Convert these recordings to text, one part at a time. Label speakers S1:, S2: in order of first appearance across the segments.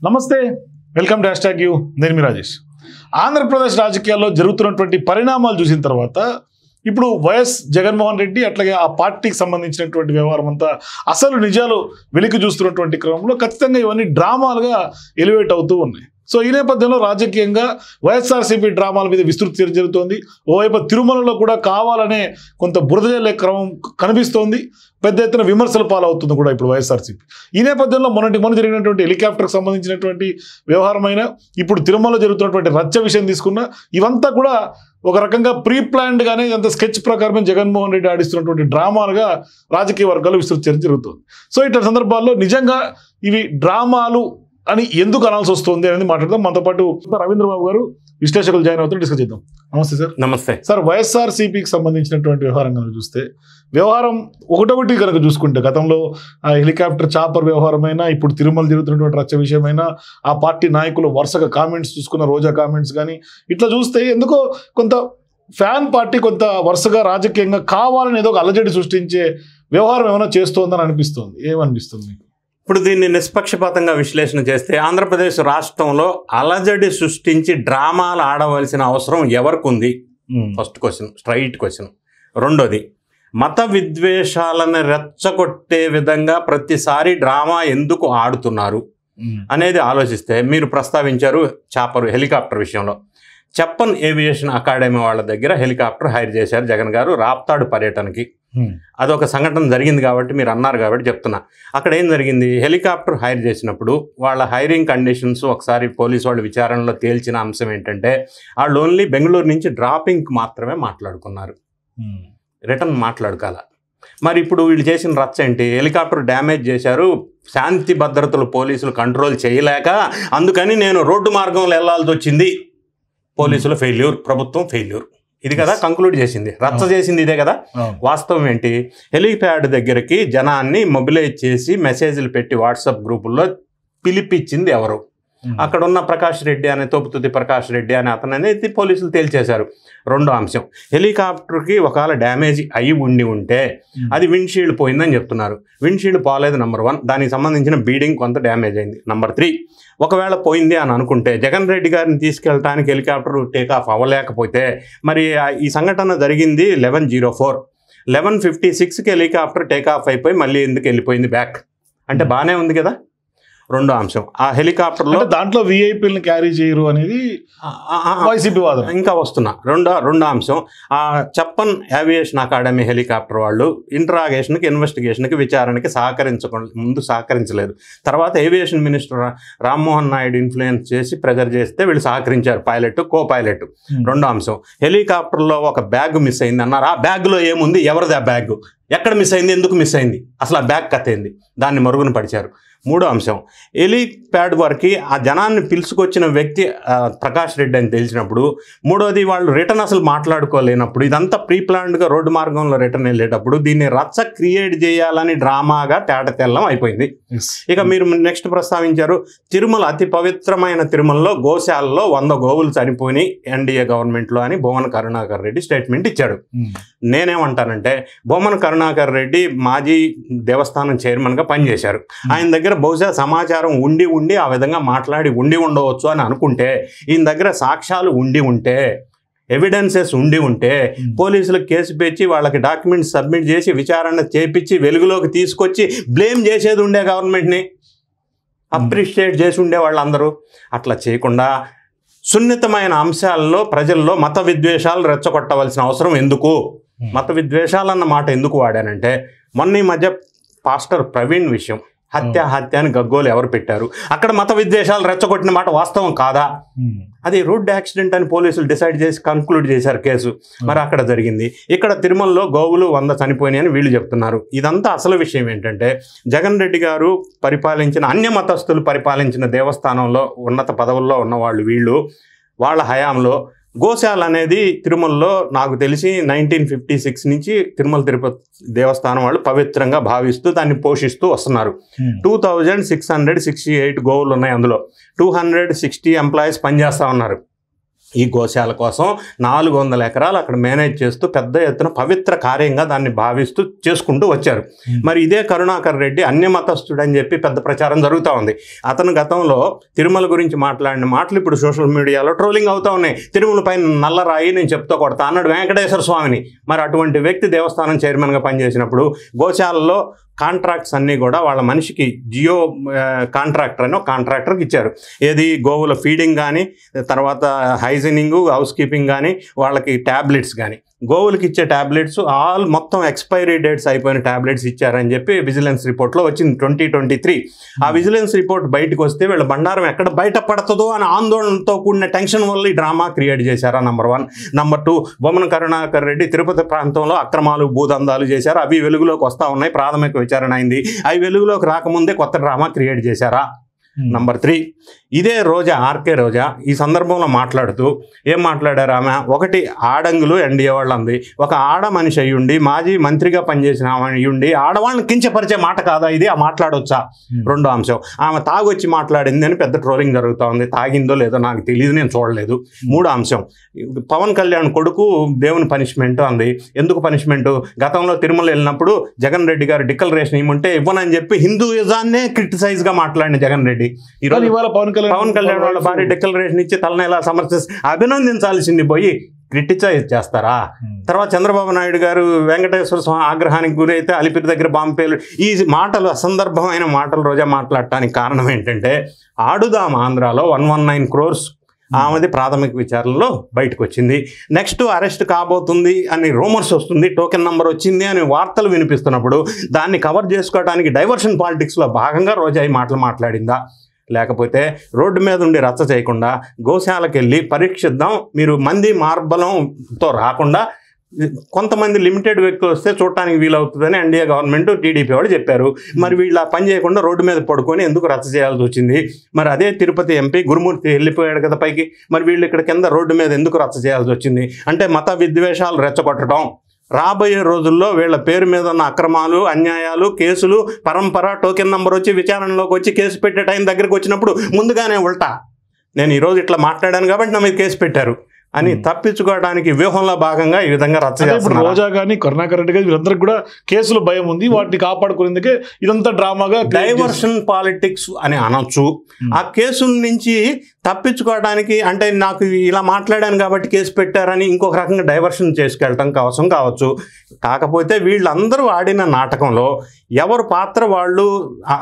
S1: నమస్తే, welcome to #you. నేను మీ రాజేష్. ఆంధ్రప్రదేశ్ రాజకీయాల్లో జరుగుతున్నటువంటి పరిణామాలు చూసిన తర్వాత ఇప్పుడు వైఎస్ జగన్మోహన్ రెడ్డి అట్లాగే ఆ పార్టీకి సంబంధించినటువంటి వ్యవహారం అంతా అసలు నిజాలు వెలికి చూస్తున్నటువంటి క్రమంలో ఖచ్చితంగా ఇవన్నీ డ్రామాలుగా ఎలివేట్ అవుతూ ఉన్నాయి. సో ఈ నేపథ్యంలో రాజకీయంగా వైఎస్ఆర్సీపీ డ్రామాల మీద విస్తృత చర్చ జరుగుతోంది. ఓవైపు తిరుమలలో కూడా కావాలనే కొంత బురద జల్లే క్రమం కనిపిస్తోంది. పెద్ద ఎత్తున విమర్శల పాలవుతుంది కూడా ఇప్పుడు వైఎస్ఆర్సీపీ. ఈ నేపథ్యంలో మొన్న జరిగినటువంటి హెలికాప్టర్కి సంబంధించినటువంటి వ్యవహారమైన ఇప్పుడు తిరుమలలో జరుగుతున్నటువంటి రచ్చ విషయం తీసుకున్నా ఇవంతా కూడా ఒక రకంగా ప్రీ ప్లాన్డ్గానే అంత స్కెచ్ ప్రకారమే జగన్మోహన్ రెడ్డి ఆడిస్తున్నటువంటి డ్రామాలుగా రాజకీయ వర్గాల్లో విస్తృత చర్చ జరుగుతుంది. సో ఇట్లా సందర్భాల్లో నిజంగా ఇవి డ్రామాలు అని ఎందుకు అనాల్సి వస్తుంది అనేది మాట్లాడదాం. మనతో పాటు రవీంద్రబాబు గారు విశ్లేషకులు జాయిన్ అవుతారు, డిస్కస్ చేద్దాం. నమస్తే సార్.
S2: నమస్తే
S1: సార్. వైఎస్ఆర్సీపీకి సంబంధించినటువంటి వ్యవహారం కనుక చూస్తే వ్యవహారం ఒకటొకటి కనుక చూసుకుంటే గతంలో హెలికాప్టర్ చాపర్ వ్యవహారమైనా ఇప్పుడు తిరుమల జరుగుతున్నటువంటి రచ్చ విషయమైనా ఆ పార్టీ నాయకులు వరుసగా కామెంట్స్ చూసుకున్న రోజా కామెంట్స్ కానీ ఇట్లా చూస్తే ఎందుకో కొంత ఫ్యాన్ పార్టీ కొంత వరుసగా రాజకీయంగా కావాలని ఏదో ఒక అలజడి సృష్టించే వ్యవహారం ఏమైనా చేస్తోందని అనిపిస్తుంది. ఏమనిపిస్తుంది మీకు?
S2: ఇప్పుడు దీన్ని నిష్పక్షపాతంగా విశ్లేషణ చేస్తే ఆంధ్రప్రదేశ్ రాష్ట్రంలో అలజడి సృష్టించి డ్రామాలు ఆడవలసిన అవసరం ఎవరికి ఉంది? First question, straight question. రెండోది, మత విద్వేషాలను రెచ్చగొట్టే విధంగా ప్రతిసారి డ్రామా ఎందుకు ఆడుతున్నారు అనేది ఆలోచిస్తే మీరు ప్రస్తావించారు చాపర్ హెలికాప్టర్ విషయంలో. చెప్పన్ ఏవియేషన్ అకాడమీ వాళ్ళ దగ్గర హెలికాప్టర్ హైర్ చేశారు జగన్ గారు రాప్తాడు పర్యటనకి. అదొక సంఘటన జరిగింది కాబట్టి మీరు అన్నారు కాబట్టి చెప్తున్నా. అక్కడ ఏం జరిగింది, హెలికాప్టర్ హైర్ చేసినప్పుడు వాళ్ళ హైరింగ్ కండిషన్స్ ఒకసారి పోలీసు వాళ్ళు విచారణలో తేల్చిన అంశం ఏంటంటే వాళ్ళు ఓన్లీ బెంగళూరు నుంచి డ్రాపింగ్కి మాత్రమే మాట్లాడుకున్నారు, రిటర్న్ మాట్లాడుకోవాల. మరి ఇప్పుడు వీళ్ళు చేసిన రచ్చ ఏంటి? హెలికాప్టర్ డ్యామేజ్ చేశారు, శాంతి భద్రతలు పోలీసులు కంట్రోల్ చేయలేక అందుకని నేను రోడ్డు మార్గంలో వెళ్లాల్సి వచ్చింది, పోలీసులు ఫెయిల్యూర్, ప్రభుత్వం ఫెయిల్యూర్. ఇది కదా కంక్లూడ్ చేసింది, రచ్చ చేసింది ఇదే కదా. వాస్తవం ఏంటి, హెలిప్యాడ్ దగ్గరికి జనాన్ని మొబిలైజ్ చేసి మెసేజ్లు పెట్టి వాట్సాప్ గ్రూపుల్లో పిలిపించింది ఎవరు? అక్కడ ఉన్న ప్రకాష్ రెడ్డి అనే తోపుతుది ప్రకాష్ రెడ్డి అనే అతను అనేది పోలీసులు తేల్చేశారు. రెండో అంశం, హెలికాప్టర్కి ఒకవేళ డ్యామేజ్ అయి ఉంటే అది విండ్షీల్డ్ పోయిందని చెప్తున్నారు. విండ్షీల్డ్ పోలేదు నెంబర్ 1, దానికి సంబంధించిన బీడింగ్ కొంత డ్యామేజ్ అయింది. నెంబర్ 3, ఒకవేళ పోయింది అని అనుకుంటే జగన్ రెడ్డి గారిని తీసుకెళ్ళడానికి హెలికాప్టర్ టేకాఫ్ అవ్వలేకపోతే మరి ఈ సంఘటన జరిగింది 11:04, 11:56కి హెలికాప్టర్ టేకాఫ్ అయిపోయి మళ్ళీ ఎందుకు వెళ్ళిపోయింది బ్యాక్ అంటే బాగానే ఉంది కదా. రెండో అంశం, ఆ హెలికాప్టర్లో
S1: దాంట్లో విఐపీలను క్యారీ చేయరు అనేది వైసీపీ వాదన. ఇంకా వస్తున్నా.
S2: రెండో అంశం, ఆ చెప్పన్ ఏవియేషన్ అకాడమీ హెలికాప్టర్ వాళ్ళు ఇంట్రాగేషన్కి ఇన్వెస్టిగేషన్కి విచారణకి ముందు సహకరించలేదు. తర్వాత aviation minister Rammohan Naidu influence చేసి ప్రెజర్ చేస్తే వీళ్ళు సహకరించారు, పైలట్ కో పైలట్. రెండో అంశం, హెలికాప్టర్లో ఒక బ్యాగ్ మిస్ అయింది అన్నారు. ఆ బ్యాగ్లో ఏముంది, ఎవరిది ఆ బ్యాగ్, ఎక్కడ మిస్ అయింది, ఎందుకు మిస్ అయింది, అసలు ఆ బ్యాగ్ కథ ఏంది, దాన్ని మరుగున పరిచారు. మూడో అంశం, హెలిప్యాడ్ వరకు ఆ జనాన్ని పిలుచుకొచ్చిన వ్యక్తి ప్రకాష్ రెడ్డి అని తెలిసినప్పుడు. మూడోది, వాళ్ళు రిటర్న్ అసలు మాట్లాడుకోలేనప్పుడు, ఇదంతా ప్రీ ప్లాన్డ్గా రోడ్డు మార్గంలో రిటర్న్ వెళ్ళేటప్పుడు దీన్ని రచ్చ క్రియేట్ చేయాలని డ్రామాగా తేటతెల్లం అయిపోయింది. ఇక మీరు నెక్స్ట్ ప్రస్తావించారు, తిరుమల అతి పవిత్రమైన తిరుమలలో గోశాలలో 100 గోవులు చనిపోయి ఎన్డీఏ గవర్నమెంట్లో అని బొమ్మన కరుణాకర్ రెడ్డి స్టేట్మెంట్ ఇచ్చాడు. నేనేమంటానంటే, బొమ్మన కరుణాకర్ రెడ్డి మాజీ దేవస్థానం చైర్మన్గా పనిచేశారు. ఆయన దగ్గర బహుశా సమాచారం ఉండి ఆ విధంగా మాట్లాడి ఉండవచ్చు అని అనుకుంటే, ఈయన దగ్గర సాక్ష్యాలు ఉంటే, ఎవిడెన్సెస్ ఉంటే పోలీసులకు కేసు పెంచి వాళ్ళకి డాక్యుమెంట్స్ సబ్మిట్ చేసి విచారణ చేపించి వెలుగులోకి తీసుకొచ్చి బ్లేమ్ చేసేది ఉండే, గవర్నమెంట్ని అప్రిషియేట్ చేసి ఉండే వాళ్ళందరూ. అట్లా చేయకుండా సున్నితమైన అంశాల్లో ప్రజల్లో మత విద్వేషాలు రెచ్చగొట్టవలసిన అవసరం ఎందుకు? మత విద్వేషాలన్న మాట ఎందుకు వాడానంటే, మొన్న ఈ మధ్య పాస్టర్ ప్రవీణ్ విషయం హత్య అని గగ్గోలు ఎవరు పెట్టారు? అక్కడ మత విద్వేషాలు రెచ్చగొట్టిన మాట వాస్తవం కాదా? అది రోడ్ యాక్సిడెంట్ అని పోలీసులు డిసైడ్ చేసి కంక్లూడ్ చేశారు కేసు. మరి అక్కడ జరిగింది. ఇక్కడ తిరుమలలో గోవులు 100 చనిపోయినాయి అని వీళ్ళు చెప్తున్నారు. ఇదంతా అసలు విషయం ఏంటంటే, జగన్ రెడ్డి గారు పరిపాలించిన అన్య మతస్థులు పరిపాలించిన దేవస్థానంలో ఉన్నత పదవుల్లో ఉన్నవాళ్ళు వీళ్ళు. వాళ్ళ హయాంలో గోశాల అనేది తిరుమలలో నాకు తెలిసి 1956 నుంచి తిరుమల తిరుపతి దేవస్థానం వాళ్ళు పవిత్రంగా భావిస్తూ దాన్ని పోషిస్తూ వస్తున్నారు. 2668 గోవులు ఉన్నాయి, అందులో 260 ఎంప్లాయీస్ పనిచేస్తూ ఉన్నారు. ఈ గోశాల కోసం 400 ఎకరాలు అక్కడ మేనేజ్ చేస్తూ పెద్ద ఎత్తున పవిత్ర కార్యంగా దాన్ని భావిస్తూ చేసుకుంటూ వచ్చారు. మరి ఇదే కరుణాకర్ రెడ్డి అన్యమతస్థుడు అని చెప్పి పెద్ద ప్రచారం జరుగుతూ ఉంది. అతను గతంలో తిరుమల గురించి మాట్లాడిన మాటలు ఇప్పుడు సోషల్ మీడియాలో ట్రోలింగ్ అవుతూ ఉన్నాయి. తిరుమల పైన నల్లరాయి నేను చెప్తూ కొడతా అన్నాడు వెంకటేశ్వర స్వామిని. మరి అటువంటి వ్యక్తి దేవస్థానం చైర్మన్గా పనిచేసినప్పుడు గోశాలలో కాంట్రాక్ట్స్ అన్నీ కూడా వాళ్ళ మనిషికి జియో కాంట్రాక్టర్ అని ఒక కాంట్రాక్టర్కి ఇచ్చారు. ఏది గోవుల ఫీడింగ్ కానీ, తర్వాత హైజీనింగ్, హౌస్ కీపింగ్ కానీ, వాళ్ళకి ట్యాబ్లెట్స్ కానీ, గోవులకి ఇచ్చే ట్యాబ్లెట్స్ మొత్తం ఎక్స్పైరీ డేట్స్ అయిపోయిన ట్యాబ్లెట్స్ ఇచ్చారని చెప్పి విజిలెన్స్ రిపోర్ట్లో వచ్చింది 2023. ఆ విజిలెన్స్ రిపోర్ట్ బయటకు వస్తే వీళ్ళ బండారం ఎక్కడ బయట పడుతుందో అని ఆందోళనతో కూడిన టెన్షన్ వల్ల ఈ డ్రామా క్రియేట్ చేశారా నంబర్ 1. నంబర్ 2, బొమ్మన కరుణాకర్ రెడ్డి తిరుపతి ప్రాంతంలో అక్రమాలు భూదందాలు చేశారు. అవి వెలుగులోకి వస్తూ ఉన్నాయి. ప్రాథమిక విచారణ అయింది. అవి వెలుగులోకి రాకముందే కొత్త డ్రామా క్రియేట్ చేశారా. నంబర్ 3, ఇదే రోజా, ఆర్కే రోజా ఈ సందర్భంలో మాట్లాడుతూ ఏం మాట్లాడారు ఆమె? ఒకటి, ఆడంగులు ఎన్డీఏ వాళ్ళు అంది. ఒక ఆడ మనిషి అయ్యుండి, మాజీ మంత్రిగా పనిచేసిన ఆమె అయ్యుండి ఆడవాళ్ళని కించపరిచే మాట కాదా ఇది? ఆ మాట్లాడొచ్చా? రెండో అంశం, ఆమె తాగొచ్చి మాట్లాడింది అని పెద్ద ట్రోలింగ్ జరుగుతూ ఉంది. తాగిందో లేదో నాకు తెలియదు, నేను చూడలేదు. మూడో అంశం, పవన్ కళ్యాణ్ కొడుకు దేవుని పనిష్మెంట్ అంది. ఎందుకు పనిష్మెంట్? గతంలో తిరుమల వెళ్ళినప్పుడు జగన్ రెడ్డి గారు డిక్లరేషన్ ఇవ్వమంటే ఇవ్వనని చెప్పి హిందూయిజాన్నే క్రిటిసైజ్గా మాట్లాడిన జగన్ రెడ్డి ఈరోజు పవన్ కళ్యాణ్ వాళ్ళ భారీ డిక్లరేషన్ ఇచ్చి తనని ఎలా అభినందించాల్సింది పోయి క్రిటిసైజ్ చేస్తారా? తర్వాత చంద్రబాబు నాయుడు గారు వెంకటేశ్వర స్వామి ఆగ్రహానికి గురైతే అలిపిరి దగ్గర బాంబేలు, ఈ మాటలు అసందర్భమైన మాటలు రోజా మాట్లాడటానికి కారణం ఏంటంటే ఆడుదాం ఆంధ్రాలో 119 crores ఆమెది ప్రాథమిక విచారణలో బయటకు వచ్చింది. నెక్స్ట్ అరెస్ట్ కాబోతుంది అని రూమర్స్ వస్తుంది, టోకెన్ నెంబర్ వచ్చింది అని వార్తలు వినిపిస్తున్నప్పుడు దాన్ని కవర్ చేసుకోవడానికి డైవర్షన్ పాలిటిక్స్లో భాగంగా రోజా ఈ మాటలు మాట్లాడిందా? లేకపోతే రోడ్డు మీద ఉండి రచ్చ చేయకుండా గోశాలకు వెళ్ళి పరీక్షిద్దాం, మీరు మంది మార్బలంతో రాకుండా కొంతమంది లిమిటెడ్ వ్యక్తులు వస్తే చూడటానికి వీలవుతుందని ఎన్డీఏ గవర్నమెంట్, టీడీపీ వాళ్ళు చెప్పారు. మరి వీళ్ళ పని చేయకుండా రోడ్డు మీద పడుకొని ఎందుకు రచ్చ చేయాల్సి వచ్చింది? మరి అదే తిరుపతి ఎంపీ గురుమూర్తి వెళ్ళిపోయాడు కదా పైకి, మరి వీళ్ళు ఇక్కడ కింద రోడ్డు మీద ఎందుకు రచ్చ చేయాల్సి వచ్చింది? అంటే మత విద్వేషాలు రెచ్చగొట్టడం, రాబోయే రోజుల్లో వీళ్ళ పేరు మీద ఉన్న అక్రమాలు, అన్యాయాలు, కేసులు పరంపర టోకెన్ నెంబర్ వచ్చి విచారణలోకి వచ్చి కేసు పెట్టే టైం దగ్గరికి వచ్చినప్పుడు ముందుగానే ఉల్టా నేను ఈరోజు ఇట్లా మాట్లాడాను కాబట్టి నా మీద కేసు పెట్టారు అని తప్పించుకోవడానికి వ్యూహంలో భాగంగా ఈ విధంగా రచ్చ చేస్తున్నారు.
S1: రోజా కానీ కరుణాకర్ రెడ్డి కానీ వీళ్ళందరికీ కూడా కేసులు భయం ఉంది, వాటిని కాపాడుకునేందుకే ఇదంతా డ్రామాగా
S2: డైవర్షన్ పాలిటిక్స్ అని అనొచ్చు. ఆ కేసుల నుంచి తప్పించుకోవడానికి, అంటే నాకు ఇలా మాట్లాడాను కాబట్టి కేసు పెట్టారని ఇంకొక రకంగా డైవర్షన్ చేసుకెళ్ళటం కోసం కావచ్చు. కాకపోతే వీళ్ళందరూ ఆడిన నాటకంలో ఎవరు పాత్ర వాళ్ళు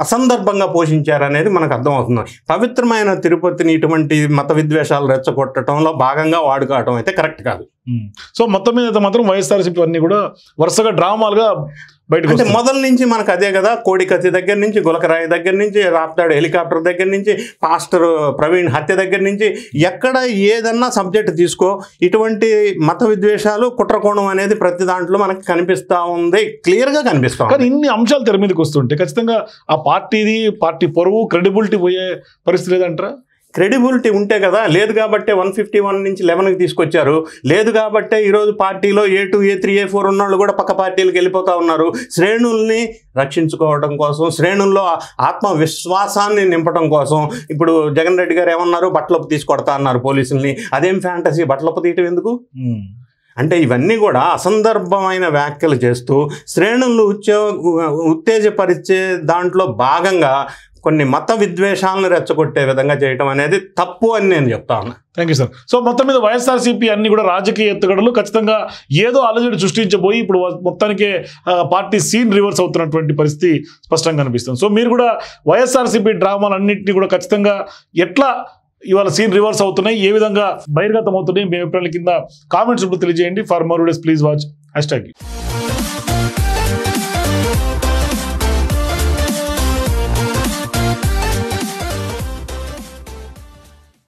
S2: అసందర్భంగా పోషించారనేది మనకు అర్థమవుతుంది. పవిత్రమైన తిరుపతిని ఇటువంటి మత విద్వేషాలు రెచ్చగొట్టడంలో భాగంగా వాడుకోవటం అయితే కరెక్ట్ కాదు.
S1: సో మొత్తం మీద అయితే మాత్రం వైఎస్ఆర్సీపీ అన్ని కూడా వరుసగా డ్రామాలుగా బయటకు
S2: అంటే మొదల నుంచి మనకు అదే కదా, కోడికత్తి దగ్గర నుంచి, గులకరాయి దగ్గర నుంచి, రాప్తాడు హెలికాప్టర్ దగ్గర నుంచి, పాస్టర్ ప్రవీణ్ హత్య దగ్గర నుంచి, ఎక్కడ ఏదన్నా సబ్జెక్ట్ తీసుకో ఇటువంటి మత విద్వేషాలు, కుట్రకోణం అనేది ప్రతి దాంట్లో మనకి కనిపిస్తూ ఉంది, క్లియర్గా కనిపిస్తూ ఉంది.
S1: కానీ ఇన్ని అంశాలు తెర మీదకి వస్తుంటే ఖచ్చితంగా ఆ పార్టీ పొరుగు క్రెడిబిలిటీ పోయే పరిస్థితి లేదంటారా?
S2: క్రెడిబిలిటీ ఉంటే కదా, లేదు కాబట్టే 151 నుంచి 11కి తీసుకొచ్చారు. లేదు కాబట్టే ఈరోజు పార్టీలో A2, A3, A4 ఉన్నోళ్ళు కూడా పక్క పార్టీలకు వెళ్ళిపోతూ ఉన్నారు. శ్రేణుల్ని రక్షించుకోవడం కోసం, శ్రేణుల్లో ఆత్మవిశ్వాసాన్ని నింపడం కోసం. ఇప్పుడు జగన్ రెడ్డి గారు ఏమన్నారు? బట్టలొప్పు తీసుకొడతా అన్నారు పోలీసుల్ని. అదేం ఫ్యాంటసీ, బట్టలొప్పు తీయటం ఎందుకు? అంటే ఇవన్నీ కూడా అసందర్భమైన వ్యాఖ్యలు చేస్తూ శ్రేణులు ఉత్తేజపరిచే దాంట్లో భాగంగా కొన్ని మత విద్వేషాలను రెచ్చగొట్టే విధంగా చేయటం అనేది తప్పు అని నేను చెప్తాను.
S1: Thank you sir. సో మొత్తం మీద వైఎస్ఆర్సీపీ అన్ని కూడా రాజకీయ ఎత్తుగడలు ఖచ్చితంగా ఏదో అలజడి సృష్టించబోయి ఇప్పుడు మొత్తానికి పార్టీ సీన్ రివర్స్ అవుతున్నటువంటి పరిస్థితి స్పష్టంగా కనిపిస్తుంది. సో మీరు కూడా వైఎస్ఆర్సీపీ డ్రామాలన్నింటినీ కూడా ఖచ్చితంగా ఎట్లా ఇవాళ సీన్ రివర్స్ అవుతున్నాయి, ఏ విధంగా బహిర్గతం అవుతున్నాయి, మీ అభిప్రాయాల కింద కామెంట్స్ ఇప్పుడు తెలియజేయండి. For more videos please watch #.